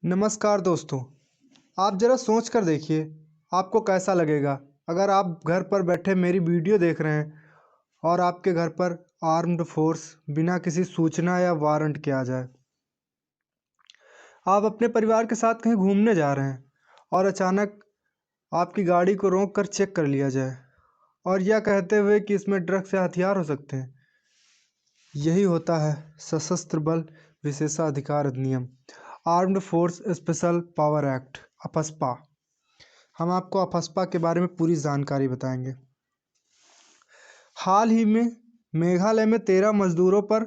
नमस्कार दोस्तों। आप ज़रा सोच कर देखिए, आपको कैसा लगेगा अगर आप घर पर बैठे मेरी वीडियो देख रहे हैं और आपके घर पर आर्म्ड फोर्स बिना किसी सूचना या वारंट के आ जाए। आप अपने परिवार के साथ कहीं घूमने जा रहे हैं और अचानक आपकी गाड़ी को रोक कर चेक कर लिया जाए और यह कहते हुए कि इसमें ड्रग्स या हथियार हो सकते हैं। यही होता है सशस्त्र बल विशेषाधिकार अधिनियम, armed force special power act, AFSPA. हम आपको अफस्पा के बारे में पूरी जानकारी बताएंगे। हाल ही में मेघालय में 13 मजदूरों पर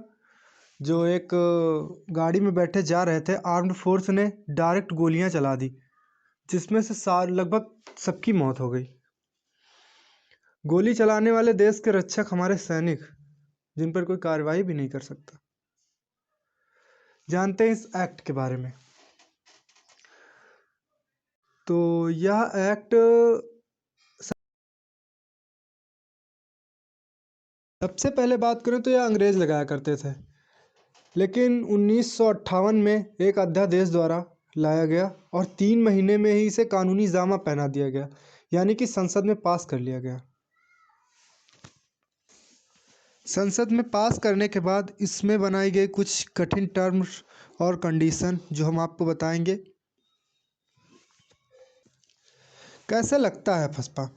जो एक गाड़ी में बैठे जा रहे थे, आर्म्ड फोर्स ने डायरेक्ट गोलियां चला दी, जिसमें से लगभग सबकी मौत हो गई। गोली चलाने वाले देश के रक्षक हमारे सैनिक, जिन पर कोई कार्रवाई भी नहीं कर सकता। जानते हैं इस एक्ट के बारे में। तो यह एक्ट सबसे पहले बात करें तो यह अंग्रेज लगाया करते थे, लेकिन 1958 में एक अध्यादेश द्वारा लाया गया और 3 महीने में ही इसे कानूनी जामा पहना दिया गया, यानी कि संसद में पास कर लिया गया। संसद में पास करने के बाद इसमें बनाई गई कुछ कठिन टर्म्स और कंडीशन जो हम आपको बताएंगे। कैसे लगता है फसपा?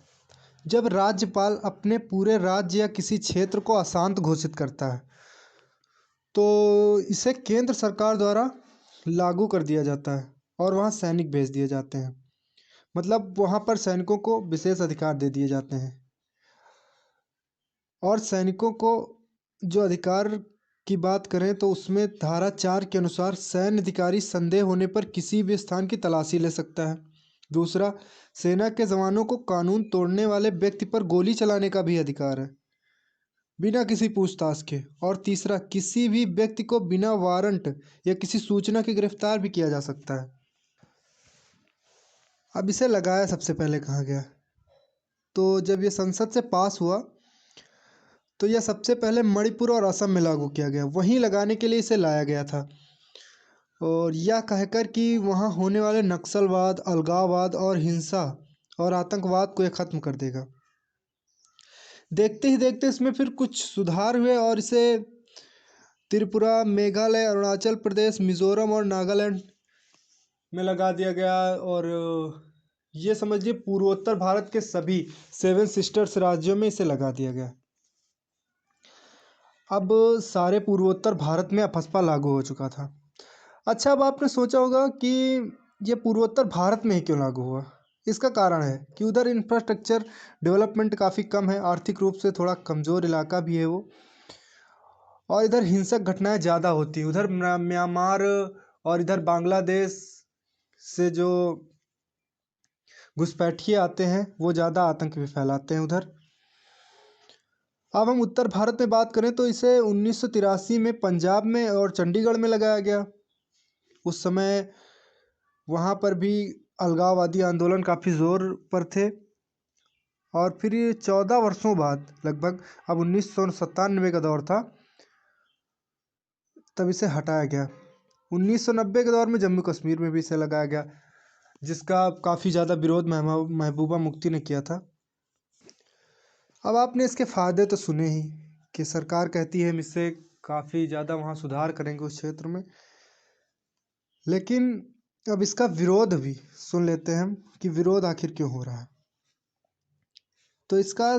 जब राज्यपाल अपने पूरे राज्य या किसी क्षेत्र को अशांत घोषित करता है तो इसे केंद्र सरकार द्वारा लागू कर दिया जाता है और वहाँ सैनिक भेज दिए जाते हैं। मतलब वहाँ पर सैनिकों को विशेष अधिकार दे दिए जाते हैं और सैनिकों को जो अधिकार की बात करें तो उसमें धारा 4 के अनुसार सैन्य अधिकारी संदेह होने पर किसी भी स्थान की तलाशी ले सकता है। दूसरा, सेना के जवानों को कानून तोड़ने वाले व्यक्ति पर गोली चलाने का भी अधिकार है, बिना किसी पूछताछ के। और तीसरा, किसी भी व्यक्ति को बिना वारंट या किसी सूचना के गिरफ्तार भी किया जा सकता है। अब इसे लगाया सबसे पहले कहाँ गया? तो जब ये संसद से पास हुआ तो यह सबसे पहले मणिपुर और असम में लागू किया गया, वहीं लगाने के लिए इसे लाया गया था और यह कहकर कि वहाँ होने वाले नक्सलवाद, अलगाववाद और हिंसा और आतंकवाद को यह खत्म कर देगा। देखते ही देखते इसमें फिर कुछ सुधार हुए और इसे त्रिपुरा, मेघालय, अरुणाचल प्रदेश, मिजोरम और नागालैंड में लगा दिया गया। और ये समझिए पूर्वोत्तर भारत के सभी 7 सिस्टर्स राज्यों में इसे लगा दिया गया। अब सारे पूर्वोत्तर भारत में अफस्पा लागू हो चुका था। अच्छा, अब आपने सोचा होगा कि ये पूर्वोत्तर भारत में ही क्यों लागू हुआ? इसका कारण है कि उधर इंफ्रास्ट्रक्चर डेवलपमेंट काफ़ी कम है, आर्थिक रूप से थोड़ा कमज़ोर इलाका भी है वो, और इधर हिंसक घटनाएं ज़्यादा होती हैं। उधर म्यांमार और इधर बांग्लादेश से जो घुसपैठिए आते हैं वो ज़्यादा आतंक भी फैलाते हैं उधर। अब हम उत्तर भारत में बात करें तो इसे 1983 में पंजाब में और चंडीगढ़ में लगाया गया। उस समय वहाँ पर भी अलगाववादी आंदोलन काफ़ी ज़ोर पर थे और फिर ये 14 वर्षों बाद लगभग, अब 1997 का दौर था, तब इसे हटाया गया। 1990 के दौर में जम्मू कश्मीर में भी इसे लगाया गया, जिसका काफ़ी ज़्यादा विरोध महबूबा मुफ्ती ने किया था। अब आपने इसके फ़ायदे तो सुने ही कि सरकार कहती है हम इससे काफ़ी ज़्यादा वहाँ सुधार करेंगे उस क्षेत्र में, लेकिन अब इसका विरोध भी सुन लेते हैं हम कि विरोध आखिर क्यों हो रहा है। तो इसका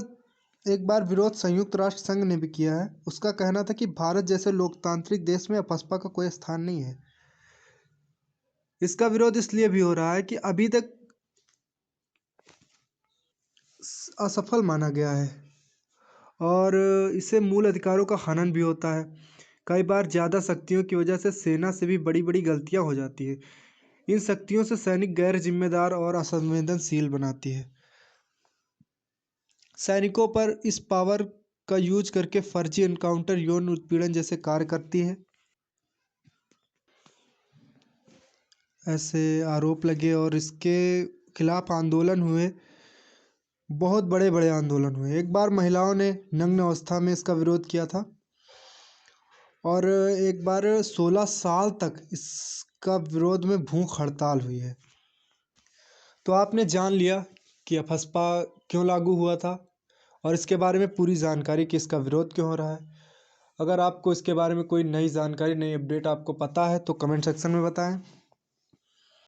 एक बार विरोध संयुक्त राष्ट्र संघ ने भी किया है। उसका कहना था कि भारत जैसे लोकतांत्रिक देश में अफस्पा का कोई स्थान नहीं है। इसका विरोध इसलिए भी हो रहा है कि अभी तक असफल माना गया है और इससे मूल अधिकारों का हनन भी होता है। कई बार ज़्यादा शक्तियों की वजह से सेना से भी बड़ी बड़ी गलतियां हो जाती है। इन शक्तियों से सैनिक गैर जिम्मेदार और असंवेदनशील बनाती है। सैनिकों पर इस पावर का यूज करके फर्जी एनकाउंटर, यौन उत्पीड़न जैसे कार्य करती है। ऐसे आरोप लगे और इसके खिलाफ आंदोलन हुए, बहुत बड़े बड़े आंदोलन हुए। एक बार महिलाओं ने नग्न अवस्था में इसका विरोध किया था और एक बार 16 साल तक इस का विरोध में भूख हड़ताल हुई है। तो आपने जान लिया कि अफस्पा क्यों लागू हुआ था और इसके बारे में पूरी जानकारी कि इसका विरोध क्यों हो रहा है। अगर आपको इसके बारे में कोई नई जानकारी, नई अपडेट आपको पता है तो कमेंट सेक्शन में बताएं।